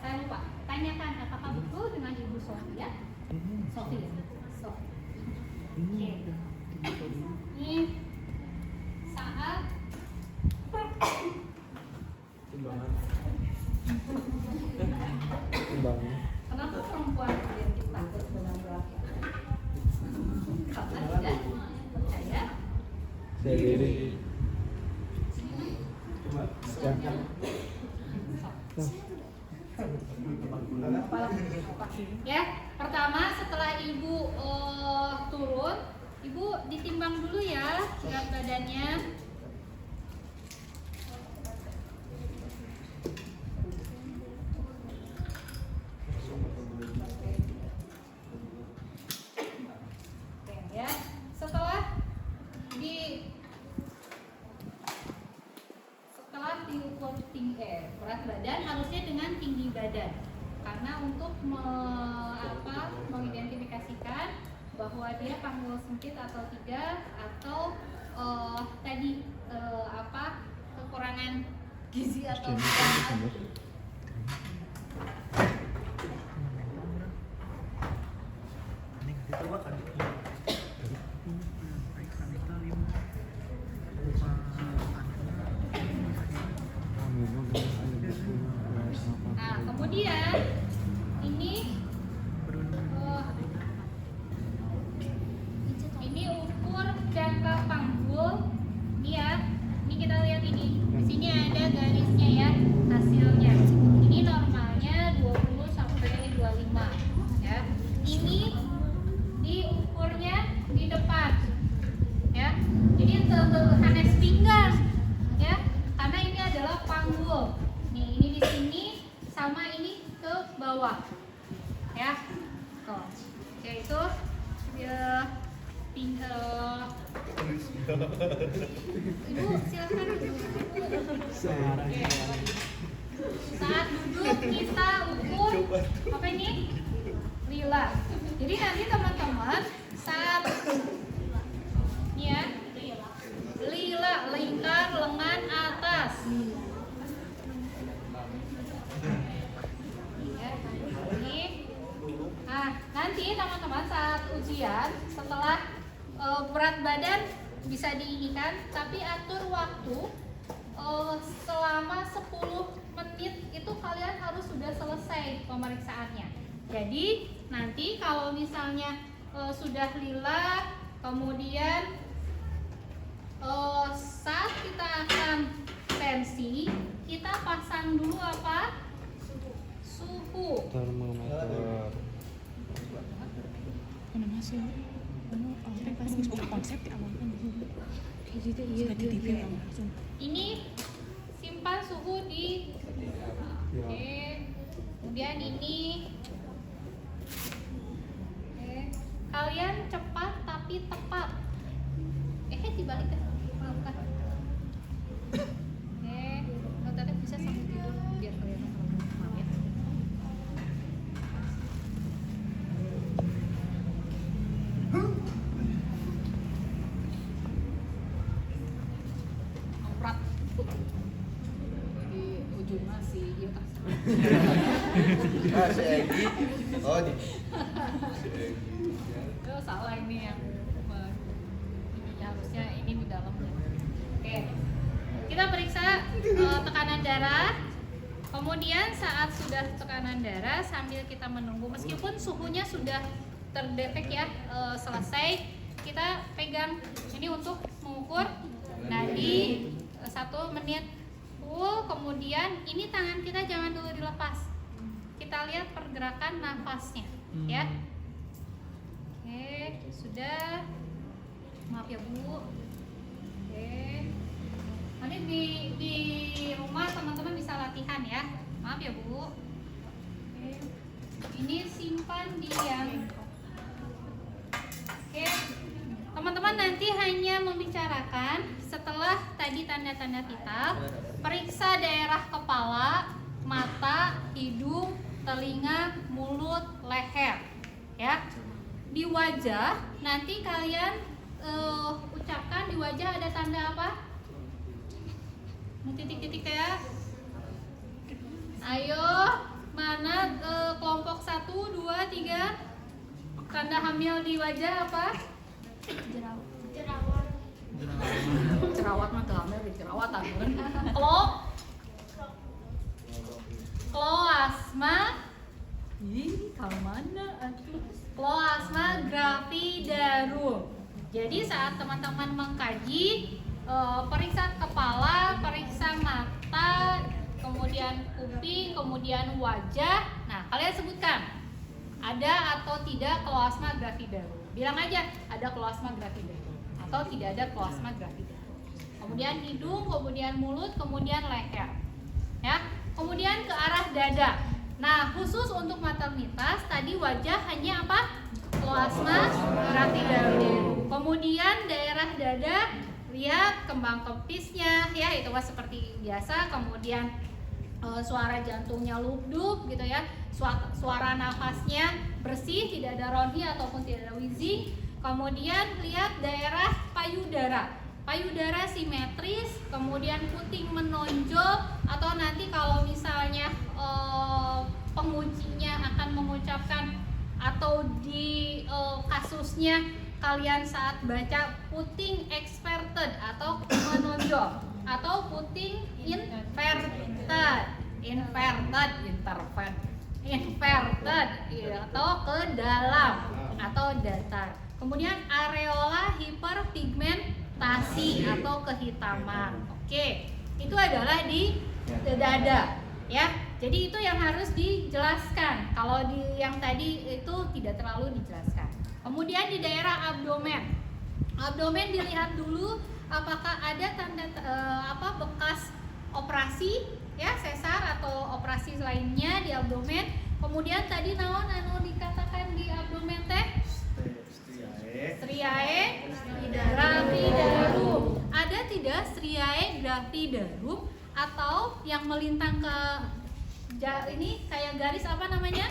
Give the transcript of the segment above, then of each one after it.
Saya lupa. Tanyakan apakah betul dengan Ibu Sofia? Sofia. Oke. Ini saat kenapa perempuan identik takut dengan laki? Karena tidak percaya diri. Ya, pertama setelah ibu turun, ibu ditimbang dulu ya berat badannya. Oke, ya. Setelah diukur berat badan harusnya dengan tinggi badan. Karena untuk mengidentifikasikan bahwa dia panggul sempit atau tidak, atau kekurangan gizi atau tidak. Nah, kemudian ini ukur jangka panggul. Ini ya. Ini kita lihat ini. Di sini ada garisnya ya hasilnya. Ini normalnya 20 sampai 25 ya. Ini diukurnya di depan. Ya. Jadi hanes pinggang ya. Karena ini adalah panggul. Nih, ini di sini sama ini ke bawah. Ya. Tuh. Yaitu Ibu silakan. Saat duduk kita ukur apa ini? Lila. Jadi nanti teman-teman saat ini ya, lila lingkar lengan atas. Ya, ini. Nah, nanti teman-teman saat ujian setelah berat badan bisa diinikan, tapi atur waktu selama 10 menit itu kalian harus sudah selesai pemeriksaannya. Jadi nanti kalau misalnya sudah lila, kemudian saat kita akan tensi, kita pasang dulu apa? Suhu. Termometer. Ini simpan suhu di oke. Kemudian ini oke. Kalian cepat tapi tepat. Dibalik kan? Bukan. Oke. Nanti bisa sambil tidur biar kalian maaf ya. Omprat. Di ujung nasi di atas. Si Egi. Oh, di. Oh, salah ini yang harusnya ini di dalamnya. Oke. Kita periksa tekanan darah. Kemudian saat sudah tekanan darah sambil kita menunggu meskipun suhunya sudah terdetek ya selesai, kita pegang ini untuk mengukur nadi 1 menit full. Kemudian ini tangan kita jangan dulu dilepas. Kita lihat pergerakan nafasnya ya. Oke, sudah. Maaf ya Bu. Oke. Nanti di rumah teman-teman bisa latihan ya. Maaf ya Bu. Oke. Ini simpan di yang. Oke. Teman-teman nanti hanya membicarakan setelah tadi tanda-tanda vital, periksa daerah kepala, mata, hidung, telinga, mulut, leher. Ya. Di wajah nanti kalian ucapkan di wajah ada tanda apa? Titik-titik ya. Ayo tiga. Tanda hamil di wajah apa? Jerawat. Jerawat mah tuh hamil di jerawatan. Kloasma. Ih, kalau mana atuh? Kloasma gravidarum. Jadi saat teman-teman mengkaji periksa kepala, periksa mata, kemudian kuping, kemudian wajah. Nah, kalian sebutkan ada atau tidak kloasma gravidarum. Bilang aja ada kloasma gravidarum atau tidak ada kloasma gravidarum. Kemudian hidung, kemudian mulut, kemudian leher. Ya. Kemudian ke arah dada. Nah, khusus untuk maternitas tadi wajah hanya apa? Kloasma gravidarum. Kemudian daerah dada, lihat kembang kepisnya ya, itu mah seperti biasa. Kemudian suara jantungnya lubduk gitu ya. Suara nafasnya bersih, tidak ada ronhi ataupun tidak ada wheezing. Kemudian lihat daerah payudara. Payudara simetris, kemudian puting menonjol, atau nanti kalau misalnya pengujinya akan mengucapkan atau di kasusnya kalian saat baca puting exverted atau menonjol atau puting inverted atau ke dalam atau datar. Kemudian areola hiperpigmentasi atau kehitaman. Oke, itu adalah di dada ya. Jadi itu yang harus dijelaskan. Kalau di yang tadi itu tidak terlalu dijelaskan. Kemudian di daerah abdomen. Abdomen dilihat dulu apakah ada tanda bekas operasi ya, sesar atau operasi lainnya di abdomen. Kemudian tadi naon anu dikatakan di abdomen teh? Striae gravidarum. Ada tidak striae gravidarum atau yang melintang ke ini kayak garis apa namanya?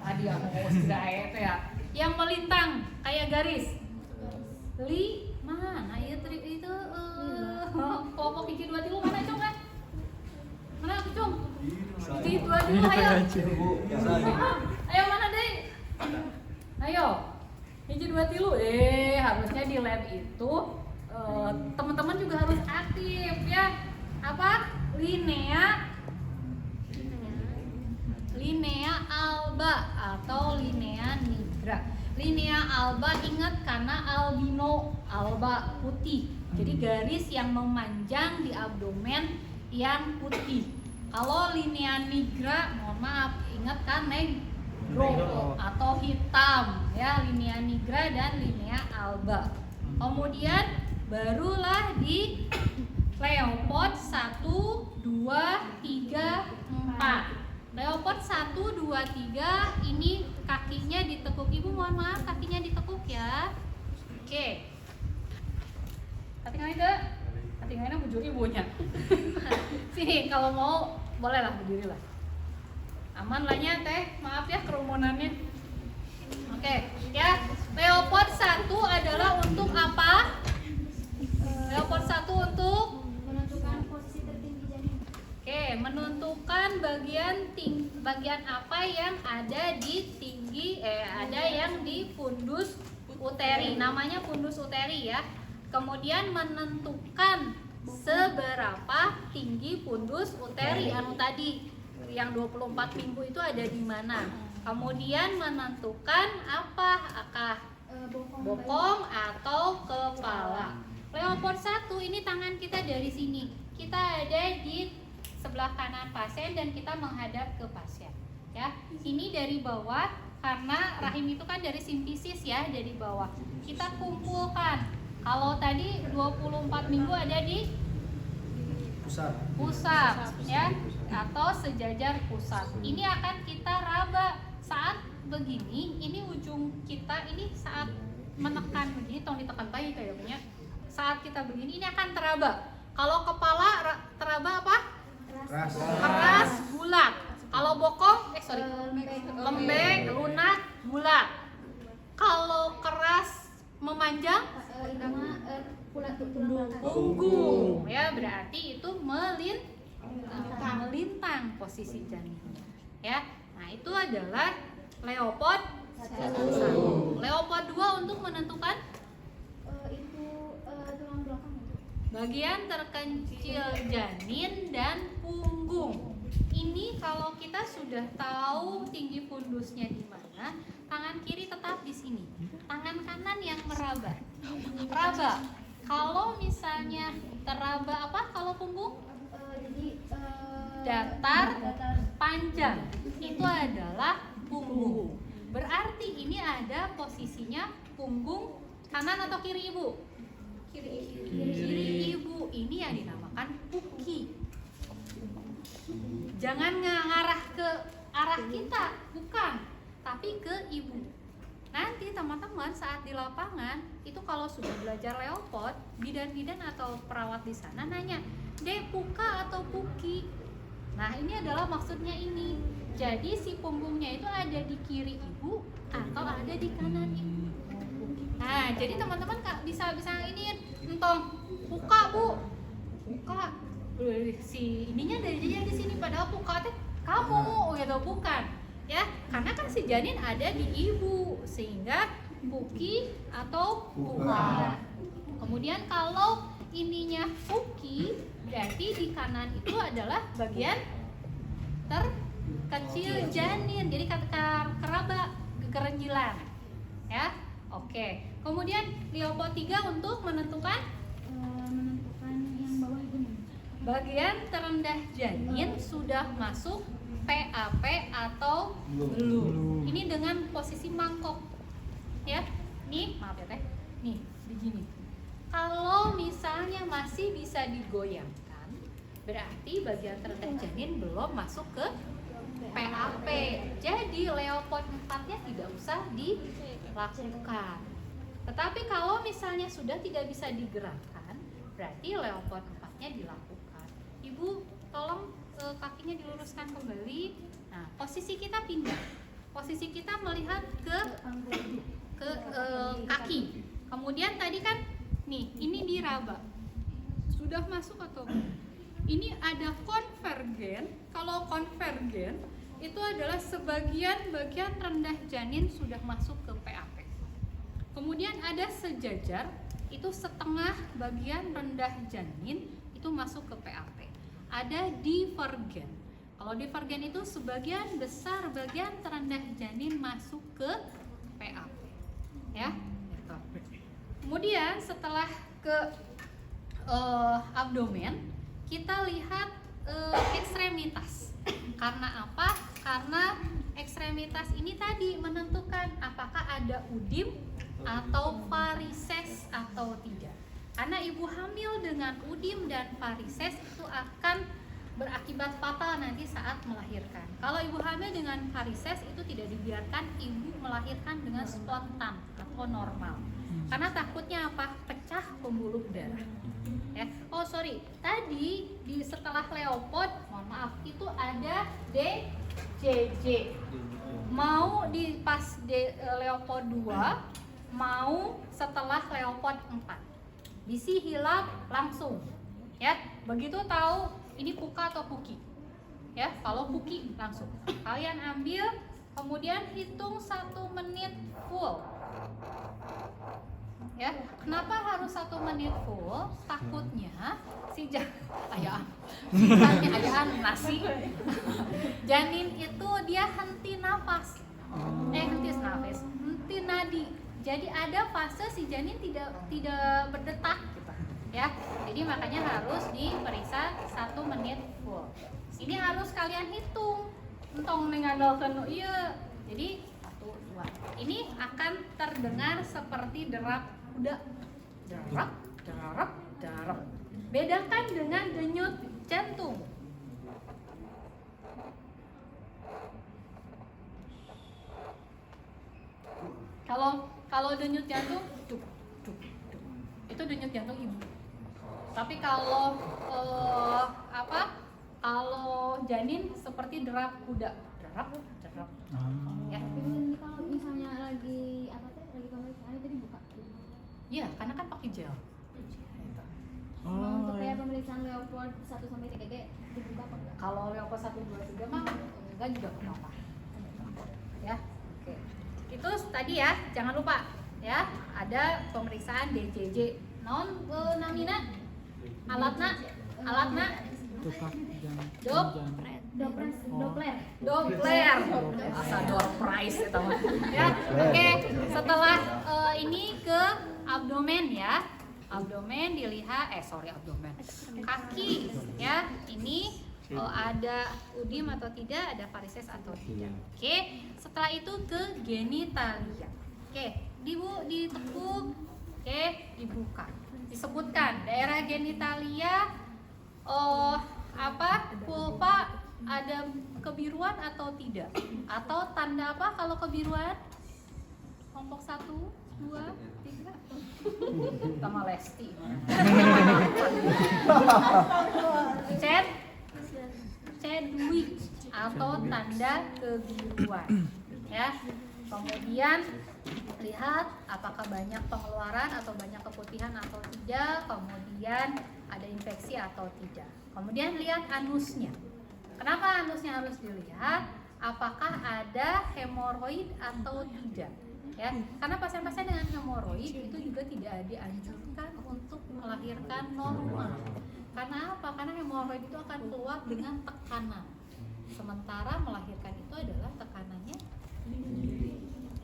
Tadi aku mau striae teh ya. Yang melintang kayak garis. Mana ya itu kelompok hiji 2 3 mana cung kan? Mana cung? Hiji 2 3 ayo. Ayo mana deh? Ayo. Hiji 2 3. Harusnya di lab itu teman-teman juga harus aktif ya. Apa? Linea alba atau linea nigra. Linea alba ingat karena albino, alba putih. Jadi garis yang memanjang di abdomen yang putih. Kalau linea nigra, mohon maaf, ingat kan negro atau hitam ya, linea nigra dan linea alba. Kemudian barulah di Leopard 1 2 3 4. Leopard 1 2 3 ini kakinya ditekuk. Ibu mohon maaf, kakinya ditekuk ya. Oke. Katingannya deh. Katingannya bujur ibunya. Sini kalau mau bolehlah berdiri lah. Aman lahnya teh. Maaf ya kerumunannya. Oke, ya. Leopard 1 adalah untuk apa? Leopard 1 untuk Menentukan posisi tertinggi janin. Oke, menentukan bagian apa yang ada di ada yang di fundus uteri. Namanya fundus uteri ya. Kemudian menentukan seberapa tinggi fundus uteri anu tadi yang 24 minggu itu ada di mana. Kemudian menentukan apakah bokong atau kepala. Leopard 1 ini tangan kita dari sini. Kita ada di sebelah kanan pasien dan kita menghadap ke pasien. Ya, ini dari bawah karena rahim itu kan dari simfisis ya, dari bawah. Kita kumpulkan. Kalau tadi 24 minggu ada di pusat ya, atau sejajar pusat. Ini akan kita raba saat begini. Ini ujung kita ini saat menekan begini, tong ditekan bayi kayaknya. Saat kita begini ini akan teraba. Kalau kepala teraba apa? Keras, bulat. Kalau bokong, lembek, lunak, bulat. Kalau keras, memanjang, punggung. Ya, berarti itu melintang posisi janinnya. Ya, Nah, itu adalah Leopard 1. Leopard 2 untuk menentukan Itu tulang belakang itu. bagian terkecil janin dan punggung. Ini kalau kita sudah tahu tinggi fundusnya di mana, tangan kiri tetap di sini. Tangan kanan yang meraba. Raba. Kalau misalnya teraba apa kalau punggung? Jadi Datar, panjang. Itu adalah punggung. Berarti ini ada posisinya punggung kanan atau kiri ibu? Kiri ibu. Ini yang dinamakan puki. Jangan ngarah ke arah kita, bukan, tapi ke ibu. Nanti teman-teman saat di lapangan itu kalau sudah belajar leopard, bidan-bidan atau perawat di sana nanya, "Dek, puka atau puki?" Nah, ini adalah maksudnya ini. Jadi si punggungnya itu ada di kiri ibu atau ada di kanan ibu. Nah, jadi teman-teman bisa ini entong puka, Bu. Puka. Si ininya dari dia di sini padahal puka teh kamu gitu bukan. Ya, karena kan si janin ada di ibu sehingga puki atau puka. Kemudian kalau ininya puki, berarti di kanan itu adalah bagian terkecil janin. Jadi kata keraba kekerenjilan. Ya. Oke. Kemudian Leopard 3 untuk menentukan yang bawah itu nih. bagian terendah janin sudah masuk PAP atau belum. Ini dengan posisi mangkok. Ya. Nih, maaf ya Teh. Nih, begini. Kalau misalnya masih bisa digoyangkan, berarti bagian terendah janin belum masuk ke PAP. Jadi Leopard 4-nya tidak usah dilakukan. Tetapi kalau misalnya sudah tidak bisa digerakkan, berarti Leopard 4-nya dilakukan. Ibu, tolong kakinya diluruskan kembali. Nah, posisi kita pindah. Posisi kita melihat ke kaki. Kemudian tadi kan nih, ini diraba. Sudah masuk atau belum? Ini ada konvergen. Kalau konvergen itu adalah sebagian bagian rendah janin sudah masuk ke PAP. Kemudian ada sejajar, itu setengah bagian rendah janin itu masuk ke PAP. Ada divergen. Kalau divergen itu sebagian besar bagian terendah janin masuk ke PAP. Ya, gitu. Kemudian setelah ke abdomen, kita lihat ekstremitas. Karena apa? Karena ekstremitas ini tadi menentukan apakah ada udim atau varises atau tidak. Karena ibu hamil dengan udim dan varises itu akan berakibat fatal nanti saat melahirkan. Kalau ibu hamil dengan varises itu tidak dibiarkan ibu melahirkan dengan spontan atau normal. Karena takutnya apa? Pecah pembuluh darah. Ya. Oh sorry, tadi di setelah Leopard, mohon maaf, itu ada DJJ. Mau di pas Leopard 2, mau setelah Leopard 4. Bisi hilap langsung. Ya, begitu tahu ini puka atau puki. Ya, kalau puki langsung. Kalian ambil, kemudian hitung 1 menit full. Ya, kenapa harus 1 menit full? Takutnya si nasi janin itu dia henti nafas, henti nadi. Jadi ada fase si janin tidak berdetak, gitu. Ya, jadi makanya harus diperiksa 1 menit full. Ini harus kalian hitung, entong mengandalkan iya. Jadi 1, 2. Ini akan terdengar seperti derap kuda. Derap, derap, derap. Bedakan dengan denyut jantung. Kalau denyut jantung, duk, duk, duk. Itu denyut jantung ibu. Tapi kalau kalau janin seperti derap kuda, derap, derap. Ya. Ini kalau misalnya lagi pemeriksaan itu dibuka. Iya, karena kan pakai gel. Untuk kayak pemeriksaan Leopard 1 sampai 3 dibuka apa enggak? Kalau Leopard 1, 2, 3 mah enggak juga apa-apa. ya. Oke. Itu tadi ya, jangan lupa ya, ada pemeriksaan DJJ. Non namina alatna Doppler asa door prize itu ya. Oke, setelah ini ke abdomen ya. Abdomen dilihat abdomen. Kaki ya. Ini ada udim atau tidak, ada varises atau tidak. Oke, setelah itu ke genitalia. Oke, ditekuk. Oke, dibuka. Disebutkan daerah genitalia pulpa ada kebiruan atau tidak? Atau tanda apa kalau kebiruan? Kelompok 1, 2, 3. Sama Lesti. Chadwick atau tanda kebiruan. Ya. Kemudian lihat apakah banyak pengeluaran atau banyak keputihan atau tidak, kemudian ada infeksi atau tidak. Kemudian lihat anusnya. Kenapa anusnya harus dilihat? Apakah ada hemoroid atau tidak? Ya, karena pasien-pasien dengan hemoroid itu juga tidak dianjurkan untuk melahirkan normal. Karena apa? Karena hemoroid itu akan keluar dengan tekanan. Sementara melahirkan itu adalah tekanannya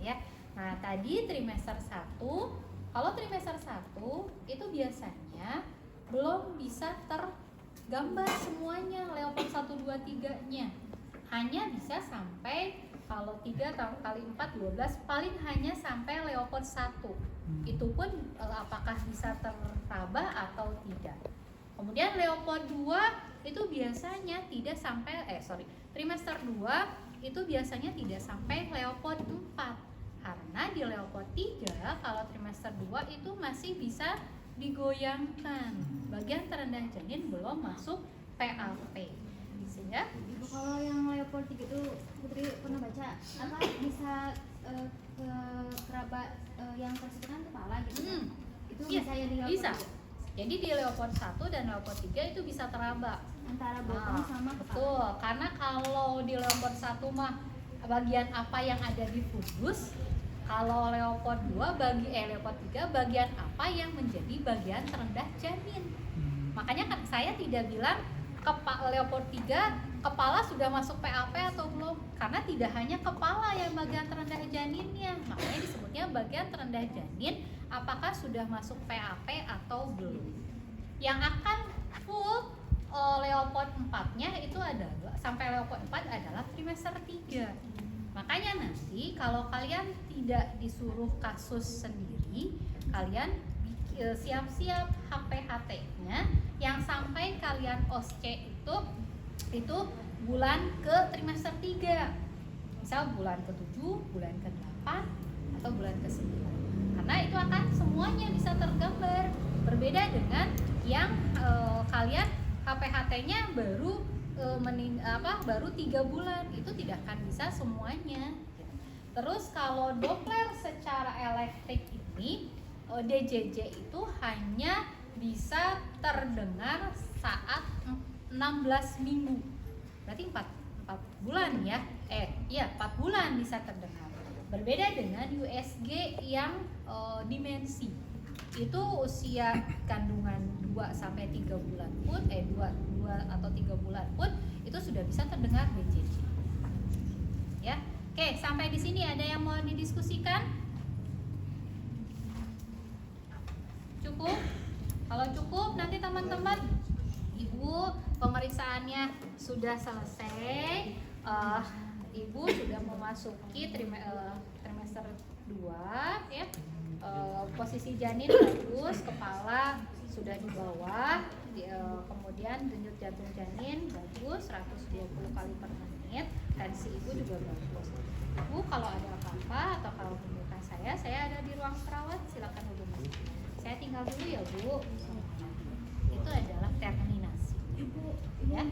ya. Nah, tadi trimester 1, kalau trimester 1 itu biasanya belum bisa tergambar semuanya Leopold 1, 2, 3-nya. Hanya bisa sampai kalau 3 kali 4, 12, paling hanya sampai Leopold 1. Itu pun apakah bisa teraba atau tidak. Kemudian Leopold 2 itu biasanya tidak sampai trimester 2 itu biasanya tidak sampai Leopold 4. Karena di Leopold 3 kalau trimester 2 itu masih bisa digoyangkan. Bagian terendah janin belum masuk PAP. Sehingga kalau yang Leopold 3 itu Putri pernah baca apa bisa ke kerabat yang tersebutkan kepala gitu. Itu bisa ya di Leopold bisa. 3? Jadi di Leopold 1 dan Leopold 3 itu bisa teraba Antara bokong sama kepala. Betul, karena kalau di Leopold 1 mah bagian apa yang ada di fundus, kalau Leopold 2 Leopold 3 bagian apa yang menjadi bagian terendah janin. Makanya kan saya tidak bilang Leopold 3 kepala sudah masuk PAP atau belum, karena tidak hanya kepala yang bagian terendah janinnya. Makanya disebutnya bagian terendah janin apakah sudah masuk PAP atau belum. Yang akan full Leopold 4-nya itu adalah sampai Leopold 4 adalah trimester 3. Makanya nanti kalau kalian tidak disuruh kasus sendiri, kalian siap-siap HPHT-nya yang sampai kalian OSCE itu bulan ke trimester 3. Misal bulan ke-7, bulan ke-8 atau bulan ke-9. Karena itu akan semuanya bisa tergambar. Berbeda dengan yang kalian HPHT-nya baru 3 bulan, itu tidak akan bisa semuanya. Terus kalau Doppler secara elektrik ini DJJ itu hanya bisa terdengar saat 16 minggu. Berarti 4 bulan ya. 4 bulan bisa terdengar. Berbeda dengan USG yang dimensi. Itu usia kandungan 2 sampai 3 bulan pun 2 atau 3 bulan pun itu sudah bisa terdengar DJJ. Ya. Oke, sampai di sini ada yang mau didiskusikan? Cukup? Kalau cukup nanti teman-teman Ibu pemeriksaannya sudah selesai. Ibu sudah memasuki trimester 2 ya. Posisi janin bagus, kepala sudah di bawah, kemudian denyut jantung janin bagus, 120 kali per menit, tensi ibu juga bagus. Ibu kalau ada apa-apa atau kalau membutuhkan saya ada di ruang perawat, silakan hubungi. Saya tinggal dulu ya Bu. Itu adalah terminasi. Ibu Ya.